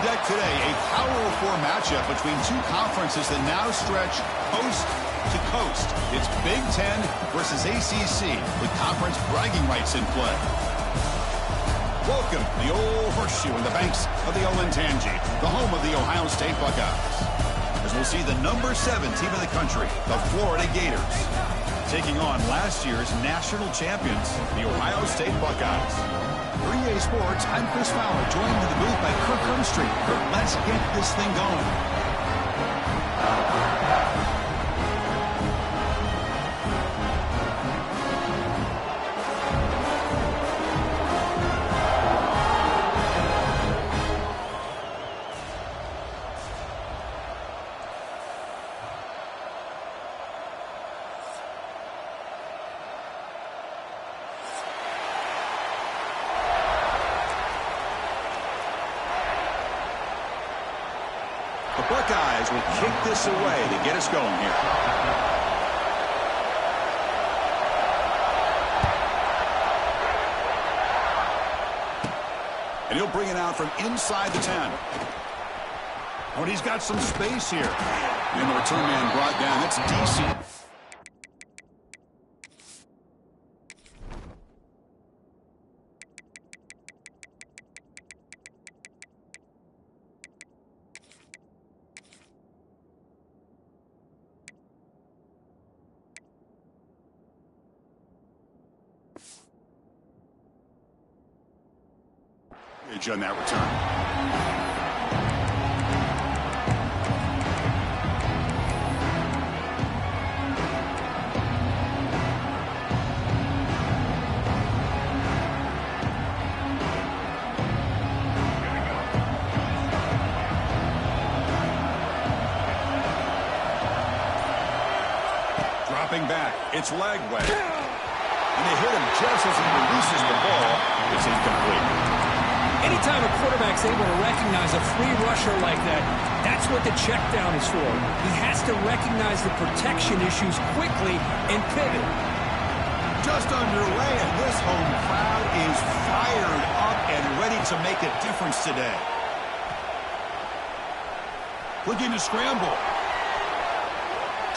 deck today, a Power 4 matchup between two conferences that now stretch coast to coast. It's Big Ten versus ACC with conference bragging rights in play. Welcome to the old horseshoe in the banks of the Olentangy, the home of the Ohio State Buckeyes. As we'll see the number 7 team in the country, the Florida Gators, taking on last year's national champions, the Ohio State Buckeyes. For EA Sports, I'm Chris Fowler, joined in the booth by Kirk Hermstreet. Kirk, let's get this thing going. The Buckeyes will kick this away to get us going here. And he'll bring it out from inside the 10. Oh, and he's got some space here. And the return man brought down. That's decent. On that return. Dropping back, it's leg way. And they hit him just as he releases the ball. It's incomplete. Anytime a quarterback's able to recognize a free rusher like that, that's what the check down is for. He has to recognize the protection issues quickly and pivot. Just underway, and this home crowd is fired up and ready to make a difference today. Looking to scramble.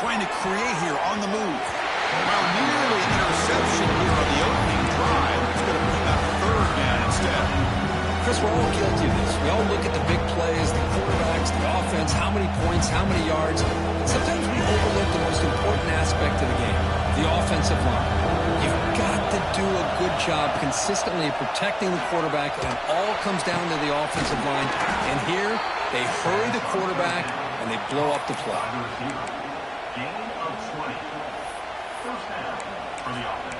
Trying to create here on the move. Well, nearly an interception here on the opening drive. It's going to bring up third man instead. Chris, we're all guilty of this. We all look at the big plays, the quarterbacks, the offense, how many points, how many yards. Sometimes we overlook the most important aspect of the game, the offensive line. You've got to do a good job consistently protecting the quarterback, and it all comes down to the offensive line. And here, they hurry the quarterback, and they blow up the play. Gain of 20. First down for the offense.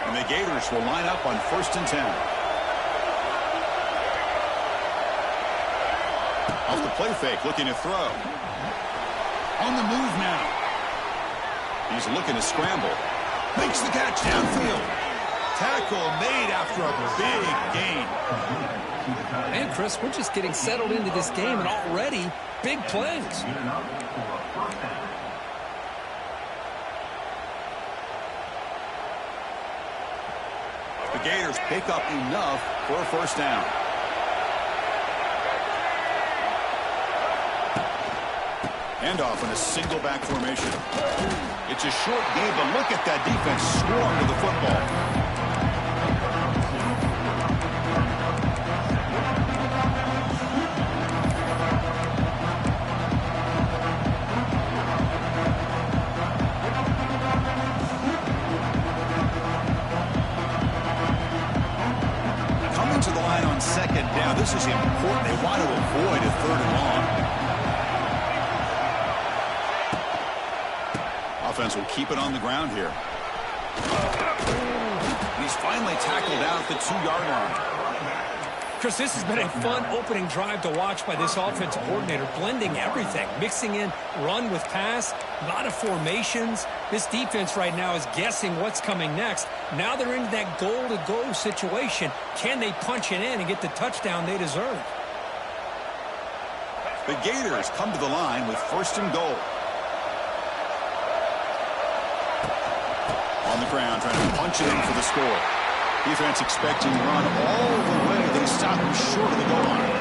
And the Gators will line up on 1st and 10. Off the play fake, looking to throw. On the move now. He's looking to scramble. Makes the catch downfield. Tackle made after a big gain. Man, Chris, we're just getting settled into this game, and already big plays. The Gators pick up enough for a first down. Handoff in a single back formation. It's a short game, but look at that defense swarm to the football. To the line on 2nd down. This is important. They want to avoid a 3rd and long. Offense will keep it on the ground here. He's finally tackled out at the 2-yard line. Chris, this has been a fun opening drive to watch by this offensive coordinator, blending everything, mixing in run with pass, a lot of formations. This defense right now is guessing what's coming next. Now they're in that goal-to-go situation. Can they punch it in and get the touchdown they deserve? The Gators come to the line with 1st and goal. On the ground, trying to punch it in for the score. Defense expecting run all the way. They stop him short of the goal line.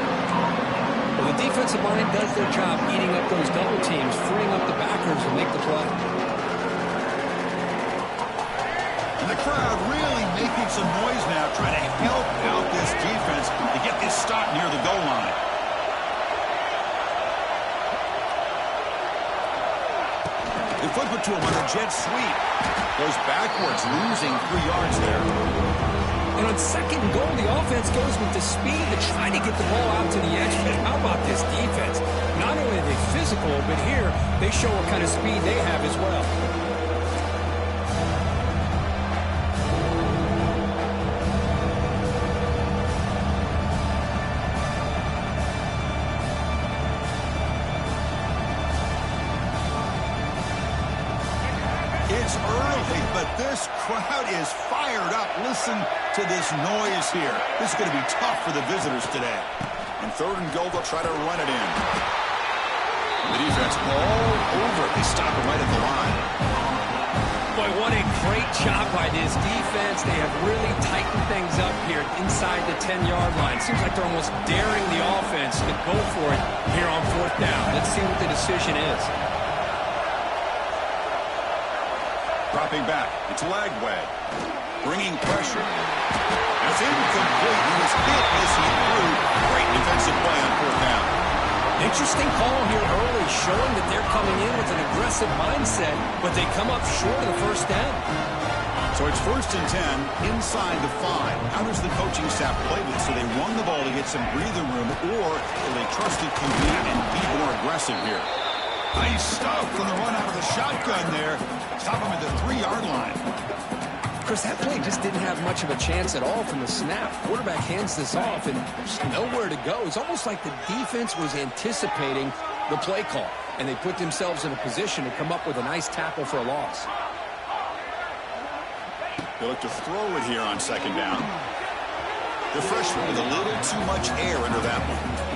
Well, the defensive line does their job eating up those double teams, freeing up the backers to make the play. And the crowd really making some noise now, trying to help out this defense to get this stop near the goal line. They flip it to him on a jet sweep. Goes backwards, losing 3 yards there. And on second and goal, the offense goes with the speed to try to get the ball out to the edge. But how about this defense? Not only are they physical, but here they show what kind of speed they have as well. It's early, but this crowd is fired up. Listen to this noise here. This is going to be tough for the visitors today. And third and goal, they'll try to run it in. The defense all over. They stop it right at the line. Boy, what a great job by this defense. They have really tightened things up here inside the 10-yard line. Seems like they're almost daring the offense to go for it here on fourth down. Let's see what the decision is. Dropping back. It's Lagway. Bringing pressure. That's incomplete. He was hit as he threw. Great defensive play on fourth down. Interesting call here early, showing that they're coming in with an aggressive mindset, but they come up short of the first down. So it's 1st and 10 inside the 5. How does the coaching staff play this? So they run the ball to get some breathing room, or will they trust the QB and be more aggressive here? Nice stuff from the run out of the shotgun there. Stop him at the 3-yard line. Chris, that play just didn't have much of a chance at all from the snap. Quarterback hands this off, and there's nowhere to go. It's almost like the defense was anticipating the play call, and they put themselves in a position to come up with a nice tackle for a loss. They look to throw it here on second down. The freshman with a little too much air under that one.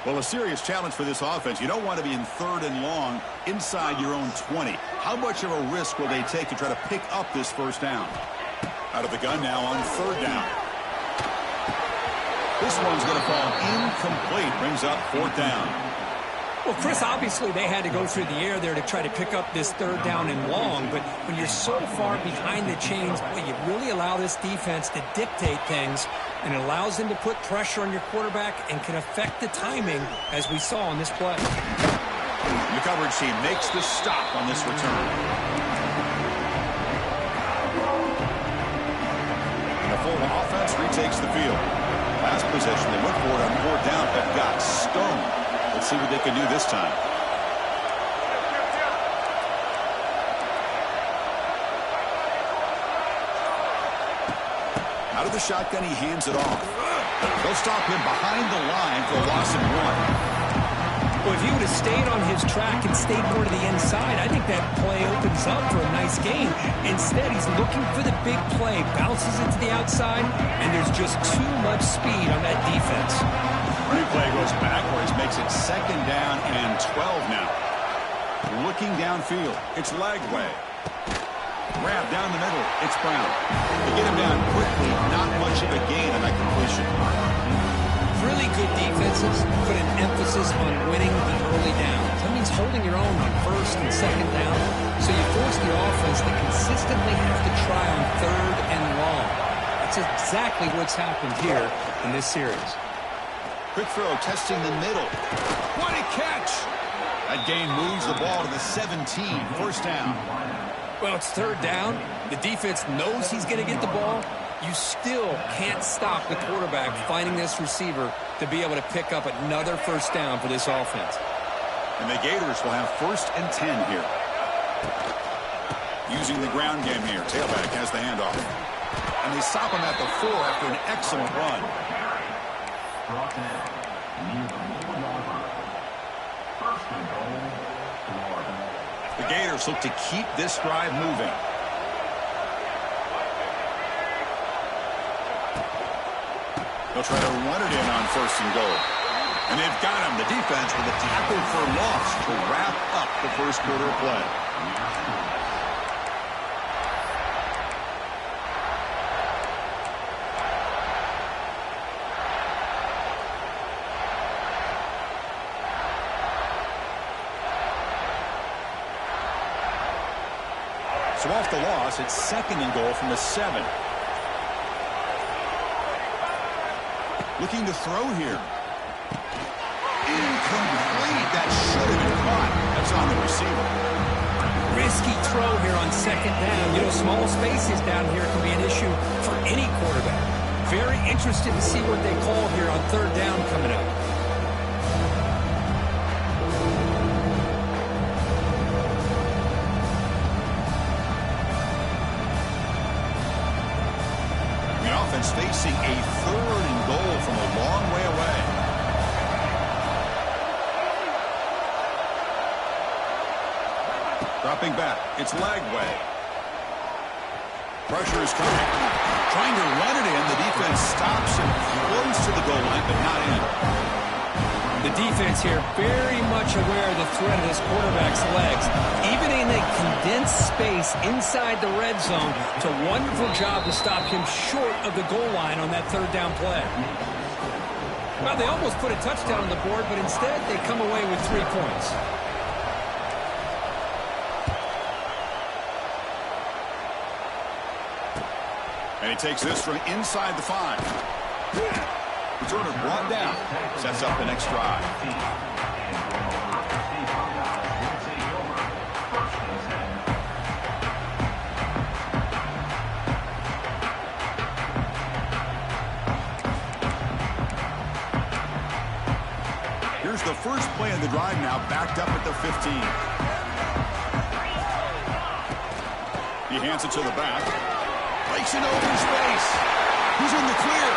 Well, a serious challenge for this offense. You don't want to be in third and long inside your own 20. How much of a risk will they take to try to pick up this first down? Out of the gun now on third down. This one's going to fall incomplete. Brings up fourth down. Well, Chris, obviously they had to go through the air there to try to pick up this third down and long, but when you're so far behind the chains, boy, you really allow this defense to dictate things, and it allows them to put pressure on your quarterback and can affect the timing, as we saw on this play. The coverage team makes the stop on this return. And the Florida offense retakes the field. Last possession, they went for it on fourth down, but got stoned. Let's see what they can do this time. Out of the shotgun, he hands it off. They'll stop him behind the line for a loss of 1. Well, if he would have stayed on his track and stayed more to the inside, I think that play opens up for a nice gain. Instead, he's looking for the big play, bounces it to the outside, and there's just too much speed on that defense. Replay goes backwards, makes it second down and 12 now. Looking downfield, it's Lagway. Grab down the middle, it's Brown. They get him down quickly, not much of a gain on that completion. Really good defenses put an emphasis on winning the early downs. That means holding your own on first and second down. So you force the offense to consistently have to try on third and long. That's exactly what's happened here in this series. Quick throw, testing the middle. What a catch! That gain moves the ball to the 17, first down. Well, it's third down. The defense knows he's going to get the ball. You still can't stop the quarterback finding this receiver to be able to pick up another first down for this offense. And the Gators will have 1st and 10 here. Using the ground game here. Tailback has the handoff. And they stop him at the 4 after an excellent run. The Gators look to keep this drive moving. They'll try to run it in on 1st and goal. And they've got him, the defense, with a tackle for loss to wrap up the first quarter of play. So off the loss, it's 2nd and goal from the 7. Looking to throw here. Incomplete. That should have been caught. That's on the receiver. Risky throw here on 2nd down. You know, small spaces down here can be an issue for any quarterback. Very interested to see what they call here on 3rd down coming up. Facing a 3rd and goal from a long way away. Dropping back. It's Lagway. Pressure is coming. Trying to run it in. The defense stops him close to the goal line, but not in. The defense here very much aware of the threat of this quarterback's legs. Even in a condensed space inside the red zone, it's a wonderful job to stop him short of the goal line on that 3rd down play. Well, they almost put a touchdown on the board, but instead they come away with 3 points. And he takes this from inside the 5. Returner brought down. Sets up the next drive. Here's the first play of the drive now, backed up at the 15. He hands it to the back. Breaks an open space. He's in the clear.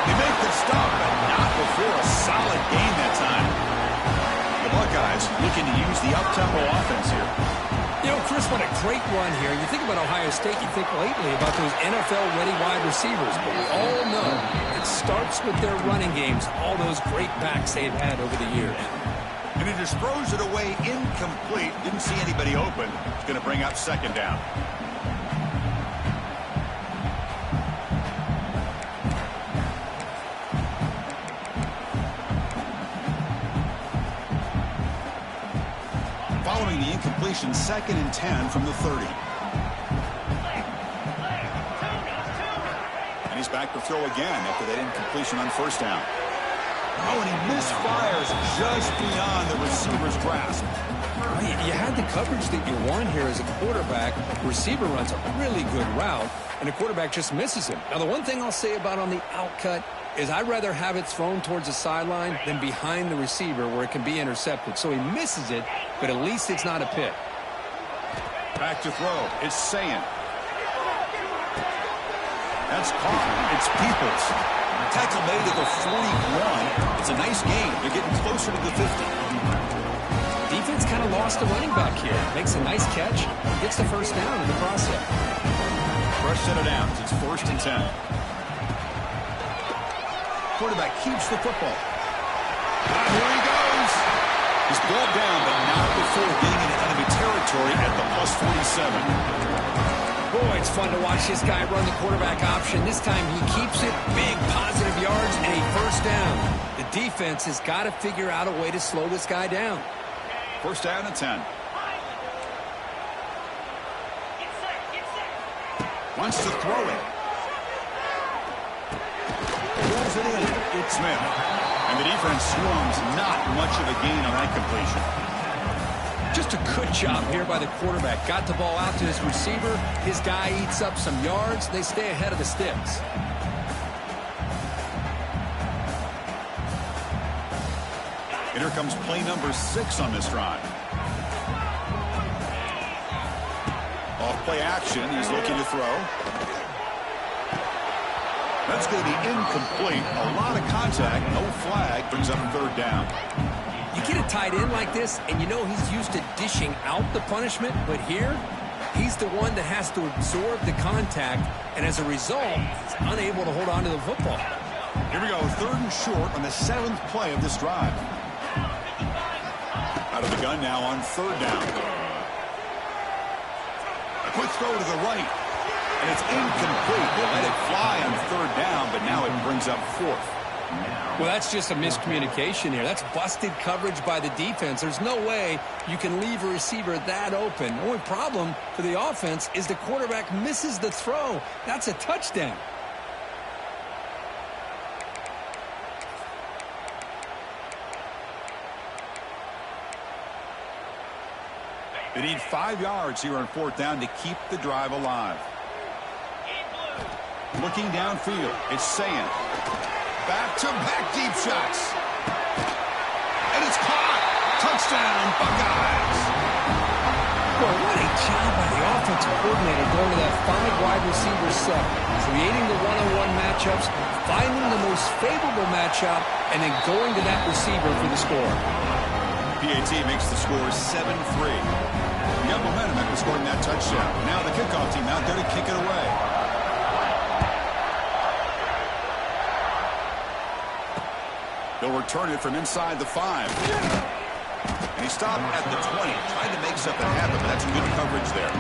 They make the stop, but not before a solid gain that time. The Buckeyes looking to use the up-tempo offense here. You know, Chris, what a great run here. You think about Ohio State, you think lately about those NFL-ready wide receivers. But we all know it starts with their running games, all those great backs they've had over the years. And he just throws it away incomplete. Didn't see anybody open. It's going to bring up 2nd down. Following the incompletion, 2nd and 10 from the 30. And he's back to throw again after that incompletion on 1st down. Oh, and he misfires just beyond the receiver's grasp. You had the coverage that you want here as a quarterback. The receiver runs a really good route, and the quarterback just misses him. Now, the one thing I'll say about on the outcut is I'd rather have it thrown towards the sideline than behind the receiver where it can be intercepted. So he misses it, but at least it's not a pick. Back to throw. It's Sayin. That's caught. It's Peoples. Tackle made at the 41. It's a nice gain. They're getting closer to the 50. Defense kind of lost the running back here. Makes a nice catch. Gets the 1st down in the process. Fresh set of downs. It's 1st and 10. Quarterback keeps the football. Here he goes. He's brought down, but not before getting into enemy territory at the +47. Boy, it's fun to watch this guy run the quarterback option. This time he keeps it. Big positive yards and a 1st down. The defense has got to figure out a way to slow this guy down. 1st down and 10. Wants to throw it. Rolls it in. It's Smith. And the defense swarms. Not much of a gain on that completion. Just a good job here by the quarterback. Got the ball out to his receiver. His guy eats up some yards. They stay ahead of the sticks. And here comes play number 6 on this drive. Off play action. He's looking to throw. That's going to be incomplete. A lot of contact. No flag. Brings up 3rd down. You get a tight end like this, and you know he's used to dishing out the punishment, but here, he's the one that has to absorb the contact, and as a result, he's unable to hold on to the football. Here we go, 3rd and short on the 7th play of this drive. Out of the gun now on 3rd down. A quick throw to the right, and it's incomplete. They let it fly on 3rd down, but now it brings up 4th. Well, that's just a miscommunication here. That's busted coverage by the defense. There's no way you can leave a receiver that open. The only problem for the offense is the quarterback misses the throw. That's a touchdown. They need 5 yards here on 4th down to keep the drive alive. Looking downfield, it's Sayan. Back-to-back deep shots. And it's caught. Touchdown, Buckeyes. Well, what a job by the offensive coordinator going to that 5 wide receiver set, creating the one-on-one matchups, finding the most favorable matchup, and then going to that receiver for the score. PAT makes the score 7-3. We got momentum after scoring that touchdown. Now the kickoff team out there to kick it away. They'll return it from inside the 5. And he stopped at the 20, trying to make something happen, but that's good coverage there.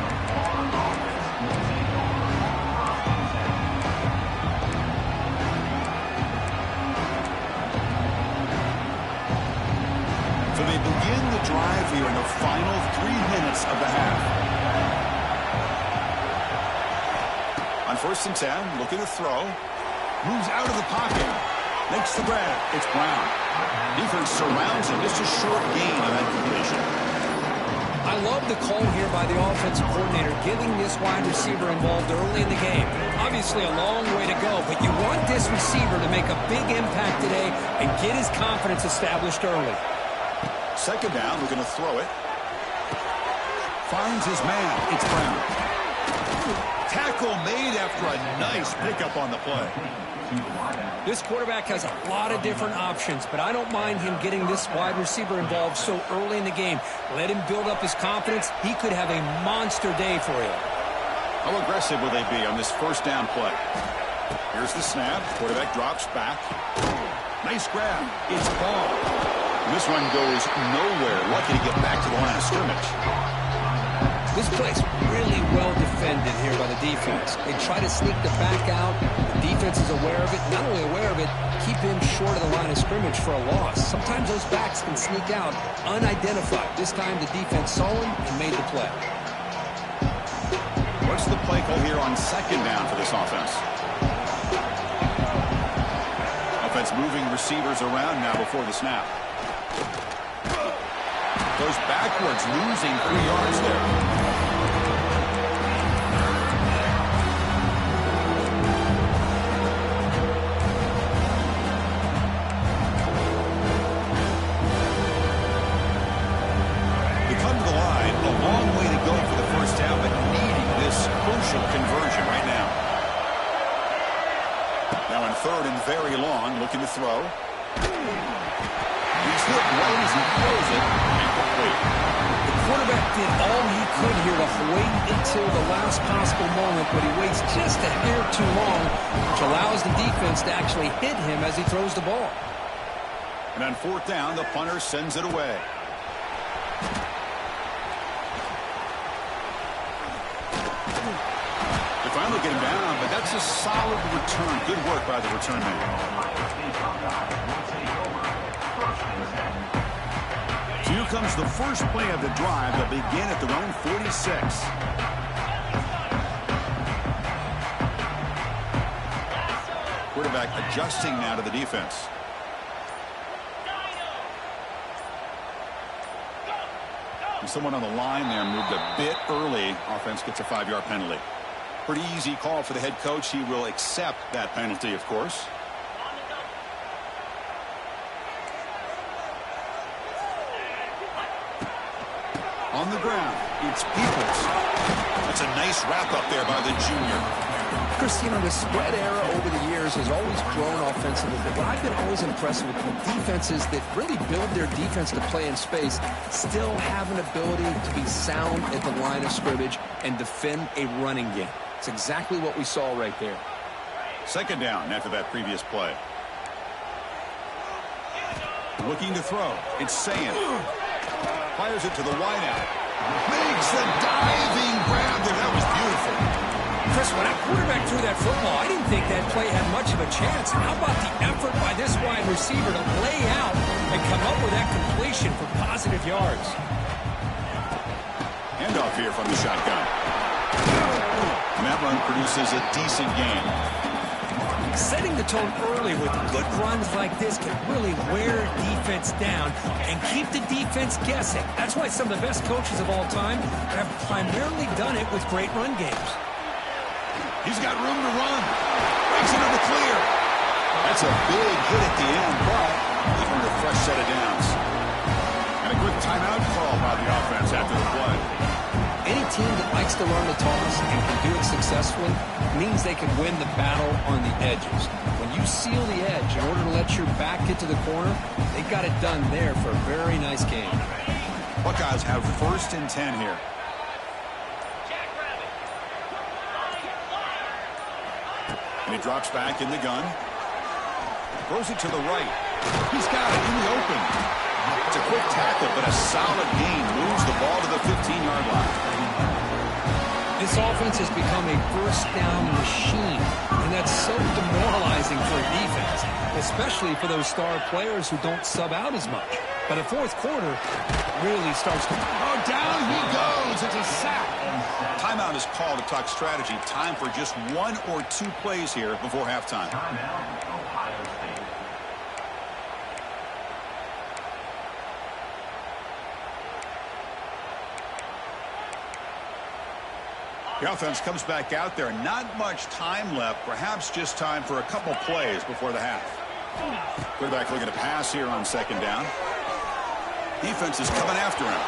So they begin the drive here in the final 3 minutes of the half. On 1st and 10, looking to throw. Moves out of the pocket. Makes the grab. It's Brown. Defense surrounds him. Just a short gain on that completion. I love the call here by the offensive coordinator, getting this wide receiver involved early in the game. Obviously a long way to go, but you want this receiver to make a big impact today and get his confidence established early. 2nd down, we're going to throw it. Finds his man. It's Brown. Tackle made after a nice pickup on the play. This quarterback has a lot of different options, but I don't mind him getting this wide receiver involved so early in the game. Let him build up his confidence. He could have a monster day for you. How aggressive will they be on this 1st down play? Here's the snap. Quarterback drops back. Nice grab. It's ball. This one goes nowhere. Lucky to get back to the line of scrimmage. This play's really well defended here by the defense. They try to sneak the back out. The defense is aware of it. Not only aware of it, keep him short of the line of scrimmage for a loss. Sometimes those backs can sneak out unidentified. This time the defense saw him and made the play. What's the play call here on 2nd down for this offense? Offense moving receivers around now before the snap. Goes backwards, losing 3 yards there. Conversion right now. Now on 3rd and very long, looking to throw. He's hit right as he throws it. Incomplete. The quarterback did all he could here to wait until the last possible moment, but he waits just a hair too long, which allows the defense to actually hit him as he throws the ball. And on 4th down, the punter sends it away. Finally getting down, but that's a solid return. Good work by the return man. So here comes the first play of the drive. They'll begin at their own 46. Quarterback adjusting now to the defense. And someone on the line there moved a bit early. Offense gets a 5-yard penalty. Pretty easy call for the head coach. He will accept that penalty, of course. On the ground, it's Peoples. That's a nice wrap up there by the junior. Chris, you know, the spread era over the years has always grown offensively, but I've been always impressed with the defenses that really build their defense to play in space, still have an ability to be sound at the line of scrimmage and defend a running game. It's exactly what we saw right there. 2nd down after that previous play. Looking to throw. It's saying. Fires it to the wideout. Makes the diving grab there. That was beautiful. Chris, when that quarterback threw that football, I didn't think that play had much of a chance. How about the effort by this wide receiver to lay out and come up with that completion for positive yards? Handoff here from the shotgun. And that run produces a decent gain. Setting the tone early with good runs like this can really wear defense down and keep the defense guessing. That's why some of the best coaches of all time have primarily done it with great run games. He's got room to run. Breaks into the clear. That's a big hit at the end, but he's earned a fresh set of downs. And a quick timeout call by the offense after the play. Any team that likes to run the toss and can do it successfully means they can win the battle on the edges. When you seal the edge in order to let your back get to the corner, they got it done there for a very nice game. Buckeyes have 1st and 10 here. And he drops back in the gun. Throws it to the right. He's got it in the open. It's a quick tackle, but a solid gain moves the ball to the 15-yard line. This offense has become a first down machine, and that's so demoralizing for a defense, especially for those star players who don't sub out as much. But the fourth quarter really starts to... Oh, down he goes. It's a sack. Timeout is called to talk strategy. Time for just 1 or 2 plays here before halftime. Timeout, Ohio State. The offense comes back out there. Not much time left. Perhaps just time for a couple plays before the half. Quarterback looking to pass here on 2nd down. Defense is coming after him.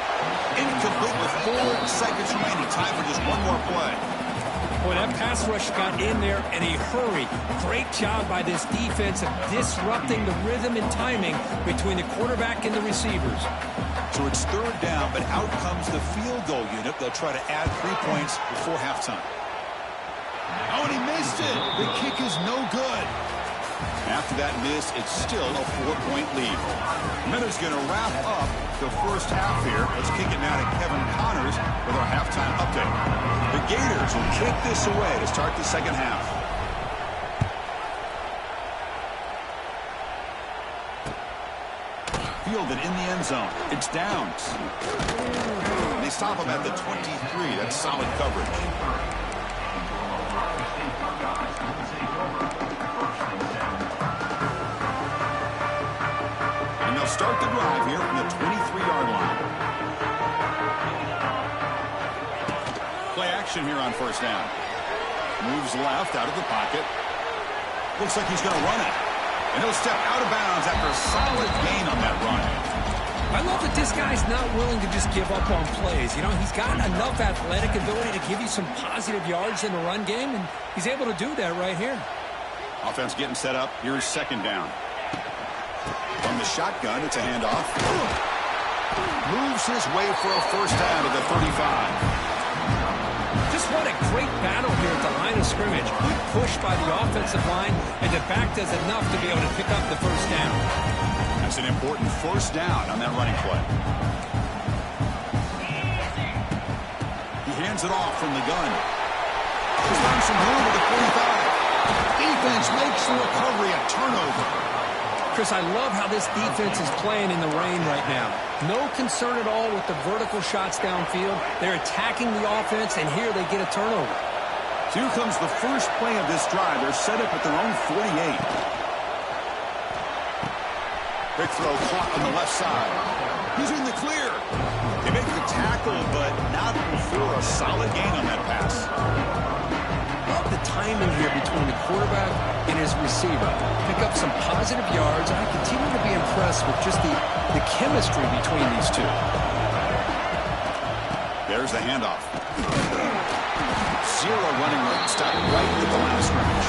Incomplete with 4 seconds remaining. Time for just 1 more play. Boy, that pass rush got in there in a hurry. Great job by this defense of disrupting the rhythm and timing between the quarterback and the receivers. So it's 3rd down, but out comes the field goal unit. They'll try to add 3 points before halftime. Oh, and he missed it. The kick is no good. After that miss, it's still a 4-point lead. Miller's going to wrap up the first half here. Let's kick it now to Kevin Connors with our halftime update. The Gators will kick this away to start the second half. Fielded in the end zone. It's Downs. They stop him at the 23. That's solid coverage. And they'll start the drive here from the 23-yard line. Play action here on 1st down. Moves left out of the pocket. Looks like he's going to run it. And he'll step out of bounds after a solid gain on that run. I love that this guy's not willing to just give up on plays. You know, he's got enough athletic ability to give you some positive yards in the run game, and he's able to do that right here. Offense getting set up. Here's 2nd down. From the shotgun, it's a handoff. Moves his way for a 1st down to the 35. Just what a great battle here at the line of scrimmage. Good push by the offensive line, and the back does enough to be able to pick up the 1st down. That's an important 1st down on that running play. He hands it off from the gun. He's found some room at the 45. Defense makes the recovery a turnover. Chris, I love how this defense is playing in the rain right now. No concern at all with the vertical shots downfield. They're attacking the offense, and here they get a turnover. So here comes the first play of this drive. They're set up at their own 48. Quick throw caught on the left side. He's in the clear. They make the tackle, but not before a solid gain on that pass. Love the timing here between the quarterback and his receiver. Pick up some positive yards. I continue to be impressed with just the chemistry between these two. There's the handoff. 0 running room. Stopped right at the line of scrimmage.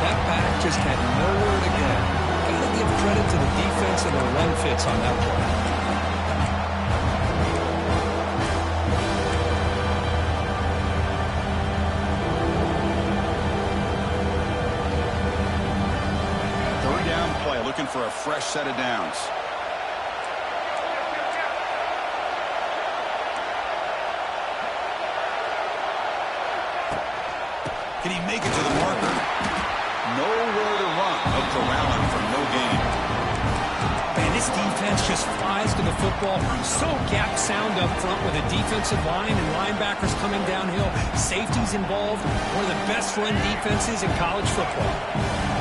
That back just had nowhere to go. Gotta give credit to the defense and their run fits on that play. looking for a fresh set of downs. Can he make it to the marker? Nowhere to run. They'll corral him for no gain. Man, this defense just flies to the football. So gap sound up front with a defensive line and linebackers coming downhill. Safeties involved. One of the best run defenses in college football.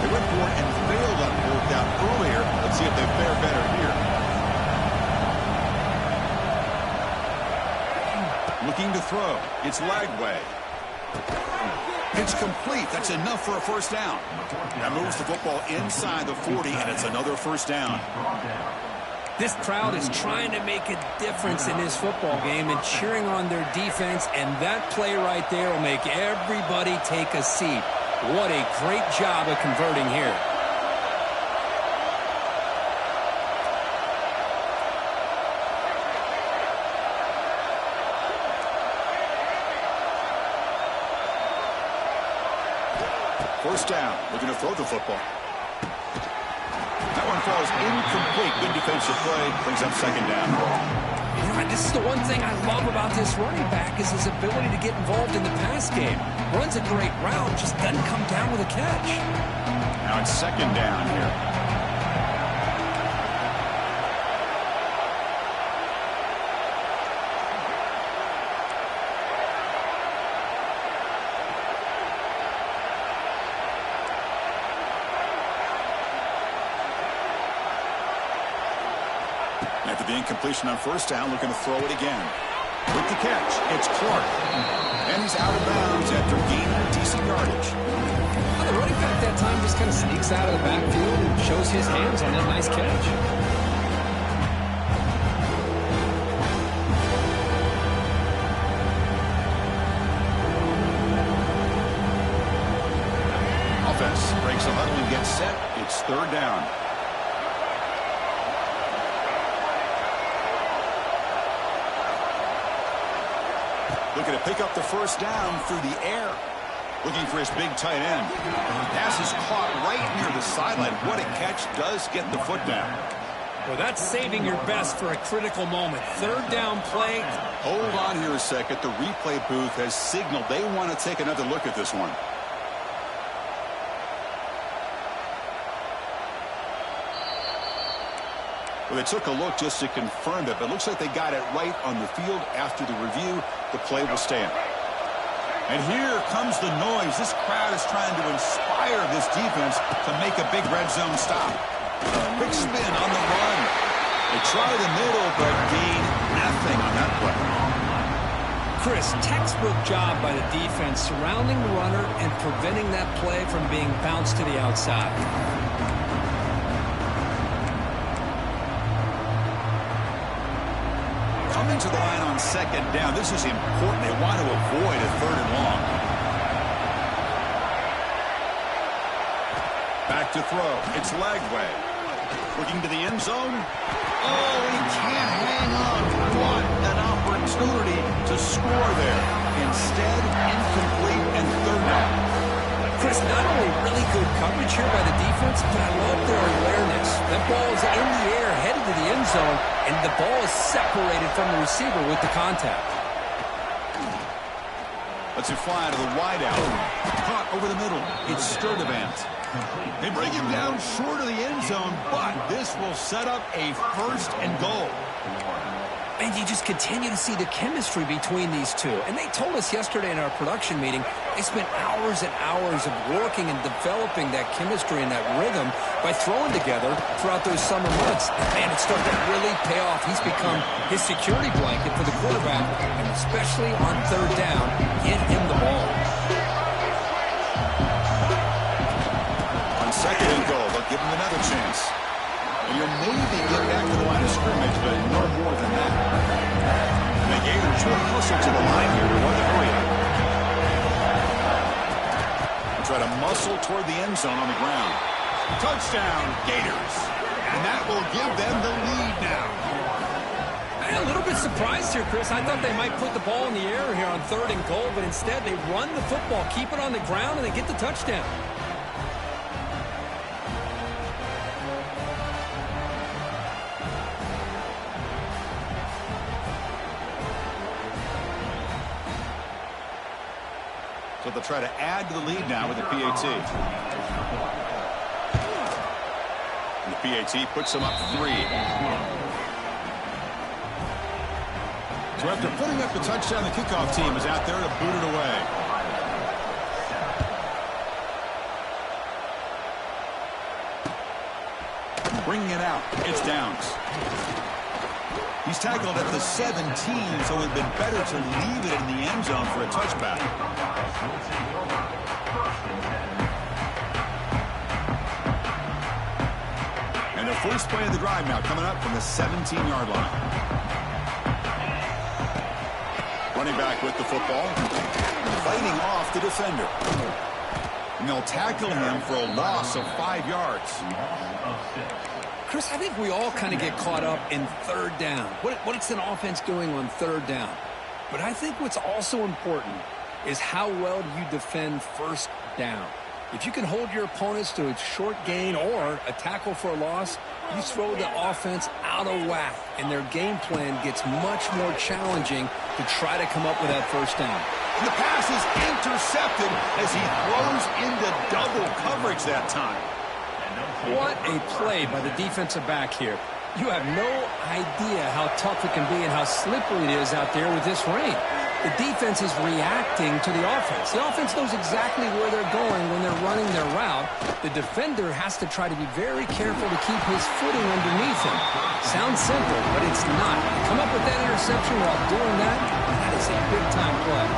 They went for it and failed on fourth down earlier. Let's see if they fare better here. Looking to throw. It's Lagway. It's complete. That's enough for a first down. That moves the football inside the 40, and it's another first down. This crowd is trying to make a difference in this football game and cheering on their defense, and that play right there will make everybody take a seat. What a great job of converting here. First down, looking to throw the football. That one falls incomplete. Good defensive play, brings up second down. Yeah, this is the one thing I love about this running back is his ability to get involved in the pass game. Runs a great route, just doesn't come down with a catch. Now it's second down here. After the incompletion on first down, looking to throw it again. With the catch, it's Clark. And he's out of bounds after gaining decent yardage. The running back that time just kind of sneaks out of the backfield and shows his hands on that nice catch. Offense breaks a huddle and gets set. It's third down. Looking to pick up the first down through the air. Looking for his big tight end. Pass is caught right near the sideline. What a catch. Does get the foot down. Well, that's saving your best for a critical moment. Third down play. Hold on here a second. The replay booth has signaled they want to take another look at this one. Well, they took a look just to confirm it, but it looks like they got it right on the field. After the review, the play will stand. And here comes the noise. This crowd is trying to inspire this defense to make a big red zone stop. Big spin on the run. They try the middle, but gain nothing on that play. Chris, textbook job by the defense surrounding the runner and preventing that play from being bounced to the outside. Coming to the line on second down. This is important. They want to avoid a third and long. Back to throw. It's Lagway. Looking to the end zone. Oh, he can't hang on. What an opportunity to score there. Instead, incomplete and third down. Chris, not only really good coverage here by the defense, but I love their awareness. That ball is in the air, headed to the end zone, and the ball is separated from the receiver with the contact. Lets it fly to the wideout. Caught over the middle. It's Sturdivant. They bring him down short of the end zone, but this will set up a first and goal. And you just continue to see the chemistry between these two. And they told us yesterday in our production meeting, they spent hours and hours of working and developing that chemistry and that rhythm by throwing together throughout those summer months. And it's starting to really pay off. He's become his security blanket for the quarterback, and especially on third down, get him the ball. On second and goal, they'll give him another chance. And you'll maybe get back to the line of scrimmage, but no more than that. And the Gators will hustle to the line here to run the three. They'll try to muscle toward the end zone on the ground. Touchdown, Gators. And that will give them the lead now. I'm a little bit surprised here, Chris. I thought they might put the ball in the air here on third and goal, but instead they run the football, keep it on the ground, and they get the touchdown. but they'll try to add to the lead now with the PAT. And the PAT puts them up 3. So after putting up the touchdown, the kickoff team is out there to boot it away. Bringing it out. It's Downs. He's tackled at the 17, so it would have been better to leave it in the end zone for a touchback. And the first play of the drive now coming up from the 17-yard line. Running back with the football. Fighting off the defender. And they'll tackle him for a loss of 5 yards. Chris, I think we all kind of get caught up in third down. What's an offense doing on third down? But I think what's also important is how well do you defend first down. If you can hold your opponents to a short gain or a tackle for a loss, you throw the offense out of whack, and their game plan gets much more challenging to try to come up with that first down. And the pass is intercepted as he throws into double coverage that time. What a play by the defensive back here. You have no idea how tough it can be and how slippery it is out there with this rain. The defense is reacting to the offense. The offense knows exactly where they're going when they're running their route. The defender has to try to be very careful to keep his footing underneath him. Sounds simple, but it's not. Come up with that interception while doing that, that is a big-time play.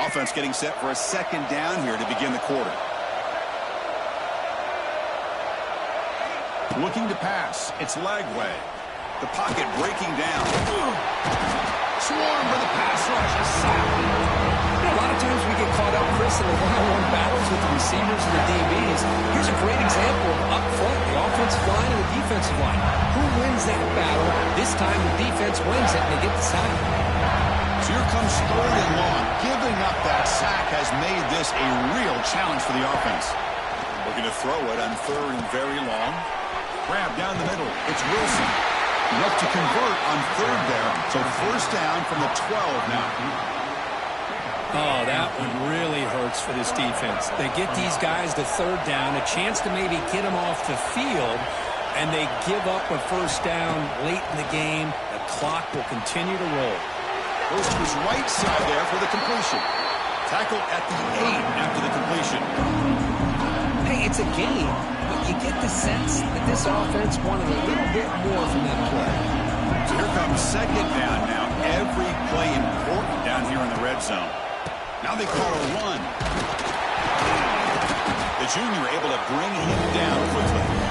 Offense getting set for a second down here to begin the quarter. Looking to pass. It's Lagway. The pocket breaking down. Swarm for the pass rush. A sack. A lot of times we get caught up, Chris, in the one-on-one battles with the receivers and the DBs. Here's a great example of up front, the offensive line and the defensive line. Who wins that battle? This time the defense wins it and they get the sack. So here comes 3rd and long. Giving up that sack has made this a real challenge for the offense. Looking to throw it on 3rd and very long. Grab down the middle. It's Wilson. Enough to convert on 3rd there. So first down from the 12 now. Oh, that one really hurts for this defense. They get these guys to 3rd down, a chance to maybe get them off the field, and they give up a first down late in the game. The clock will continue to roll. Goes to his right side there for the completion. Tackle at the 8 after the completion. Hey, it's a game, but you get the sense that this offense wanted a little bit more from that play. So here comes 2nd down now. Every play important down here in the red zone. Now they call a run. The junior able to bring him down quickly.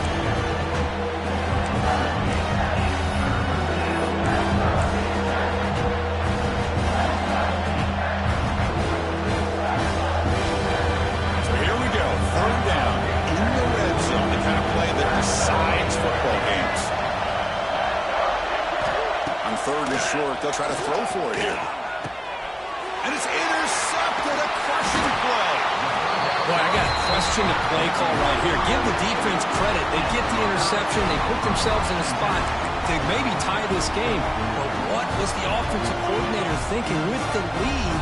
Decides football games. On 3rd and short, they'll try to throw for it here. And it's intercepted. A crushing play. Boy, I got to question the play call right here. Give the defense credit. They get the interception. They put themselves in a spot to maybe tie this game. But what was the offensive coordinator thinking with the lead,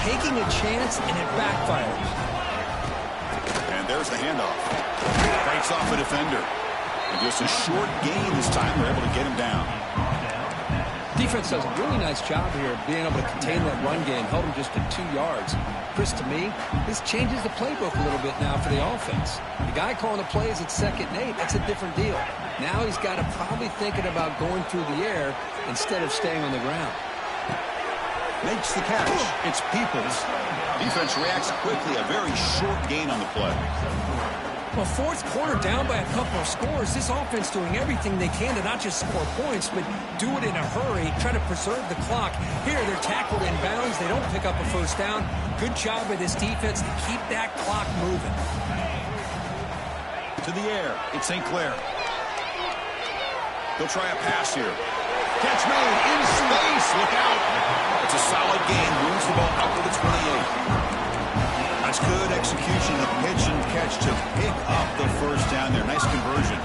taking a chance, and it backfires? And there's the handoff. Fights off a defender. And just a short gain this time. They're able to get him down. Defense does a really nice job here of being able to contain that run game, held him just to 2 yards. Chris, to me, this changes the playbook a little bit now for the offense. The guy calling the plays at 2nd and 8, that's a different deal. Now he's got to probably thinking about going through the air instead of staying on the ground. Makes the catch. It's Peoples. Defense reacts quickly. A very short gain on the play. Well, 4th quarter down by a couple of scores. This offense doing everything they can to not just score points, but do it in a hurry, try to preserve the clock. Here, they're tackled in bounds. They don't pick up a first down. Good job by this defense to keep that clock moving. To the air. It's St. Clair. They'll try a pass here. Catch made in space. Look out. It's a solid gain. Moves the ball out to the 28. A That's good execution of the pitch and catch to pick up the first down there. Nice conversion.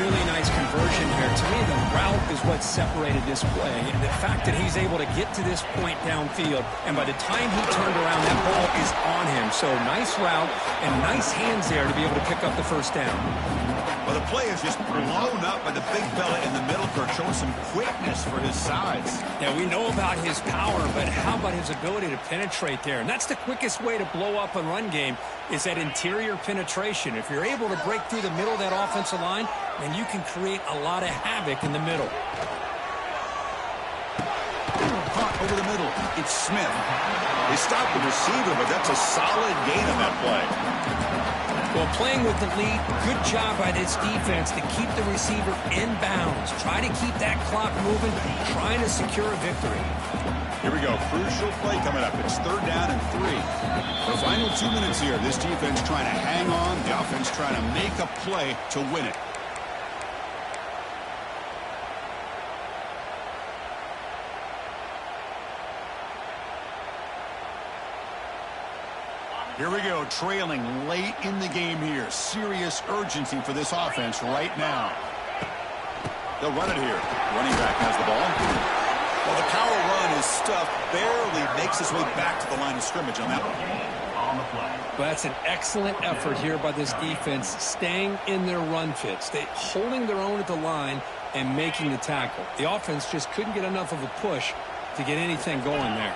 Really nice conversion here. To me, the route is what separated this play. And the fact that he's able to get to this point downfield, and by the time he turned around, that ball is on him. So nice route and nice hands there to be able to pick up the first down. Well, the play is just blown up by the big fella in the middle, Kirk, showing some quickness for his size. Yeah, we know about his power, but how about his ability to penetrate there? And that's the quickest way to blow up a run game, is that interior penetration. If you're able to break through the middle of that offensive line, then you can create a lot of havoc in the middle. Caught over the middle. It's Smith. They stopped the receiver, but that's a solid gain on that play. Well, playing with the lead, good job by this defense to keep the receiver in bounds. Try to keep that clock moving, trying to secure a victory. Here we go. Crucial play coming up. It's 3rd down and 3. The final 2 minutes here. This defense trying to hang on. The offense trying to make a play to win it. Here we go, trailing late in the game here. Serious urgency for this offense right now. They'll run it here. Running back has the ball. Well, the power run is stuffed, barely makes its way back to the line of scrimmage on that one. Well, that's an excellent effort here by this defense, staying in their run fits. Holding their own at the line and making the tackle. The offense just couldn't get enough of a push to get anything going there.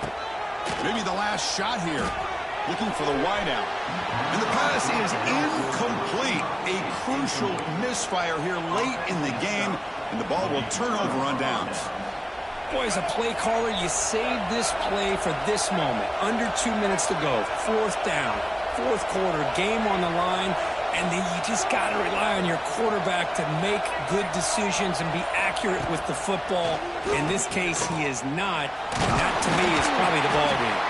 Maybe the last shot here. Looking for the wideout. And the pass is incomplete. A crucial misfire here late in the game, and the ball will turn over on downs. Boy, as a play caller, you save this play for this moment. Under 2 minutes to go. 4th down. 4th quarter. Game on the line. And then you just got to rely on your quarterback to make good decisions and be accurate with the football. In this case, he is not. And that, to me, is probably the ball game.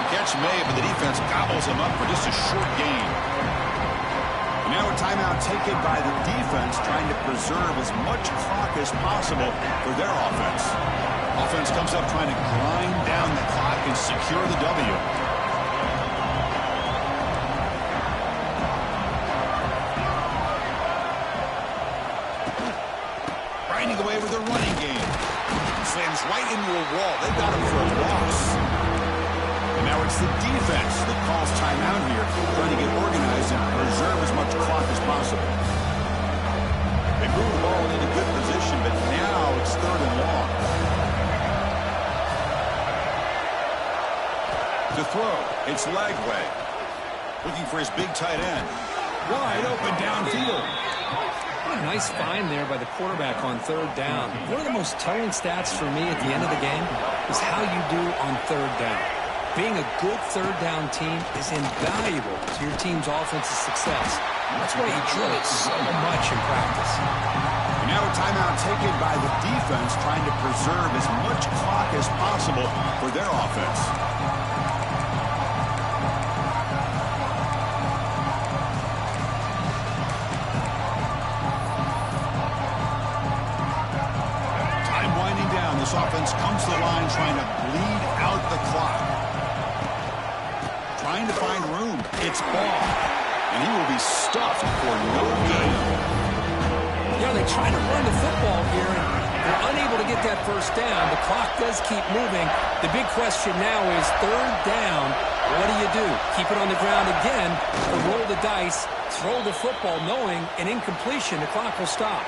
Catch made, but the defense gobbles him up for just a short gain. And now a timeout taken by the defense, trying to preserve as much clock as possible for their offense. Offense comes up trying to grind down the clock and secure the W. Grinding away with a running game. Slams right into a wall. They got him for a loss. And now it's the defense that calls timeout here, trying to get organized and preserve as much clock as possible. They move the ball into good position, but now it's 3rd and long. To throw, it's Lagway. Looking for his big tight end. Wide open downfield. What a nice find there by the quarterback on 3rd down. One of the most telling stats for me at the end of the game is how you do on 3rd down. Being a good 3rd down team is invaluable to your team's offensive success. That's why you drill it so much in practice. And now a timeout taken by the defense, trying to preserve as much clock as possible for their offense. Time winding down. This offense comes to the line trying to bleed out the clock. Trying to find room. It's Ball. And he will be stuffed for no gain. Yeah, they try to run the football here, and they're unable to get that first down. The clock does keep moving. The big question now is 3rd down. What do? Keep it on the ground again, or roll the dice, throw the football, knowing an incompletion, the clock will stop.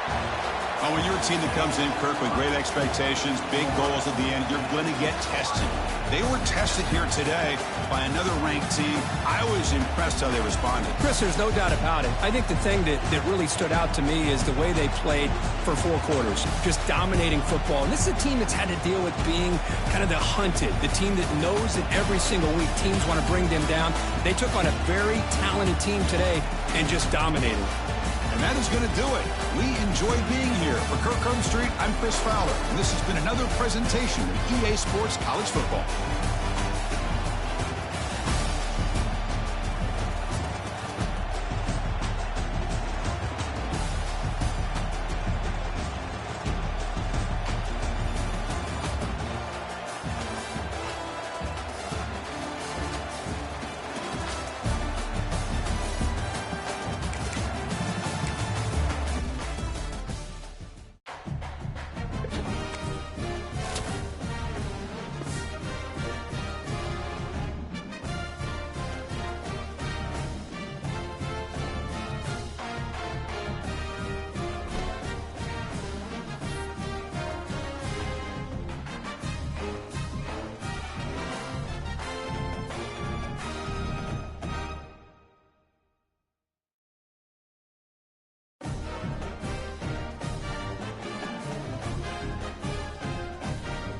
Oh, when you're a team that comes in, Kirk, with great expectations, big goals at the end, you're going to get tested. They were tested here today by another ranked team. I was impressed how they responded. Chris, there's no doubt about it. I think the thing that really stood out to me is the way they played for 4 quarters, just dominating football. And this is a team that's had to deal with being kind of the hunted, the team that knows that every single week teams want to bring them down. They took on a very talented team today and just dominated. And that is going to do it. We enjoy being here. For Kirk Street, I'm Chris Fowler, and this has been another presentation of EA Sports College Football.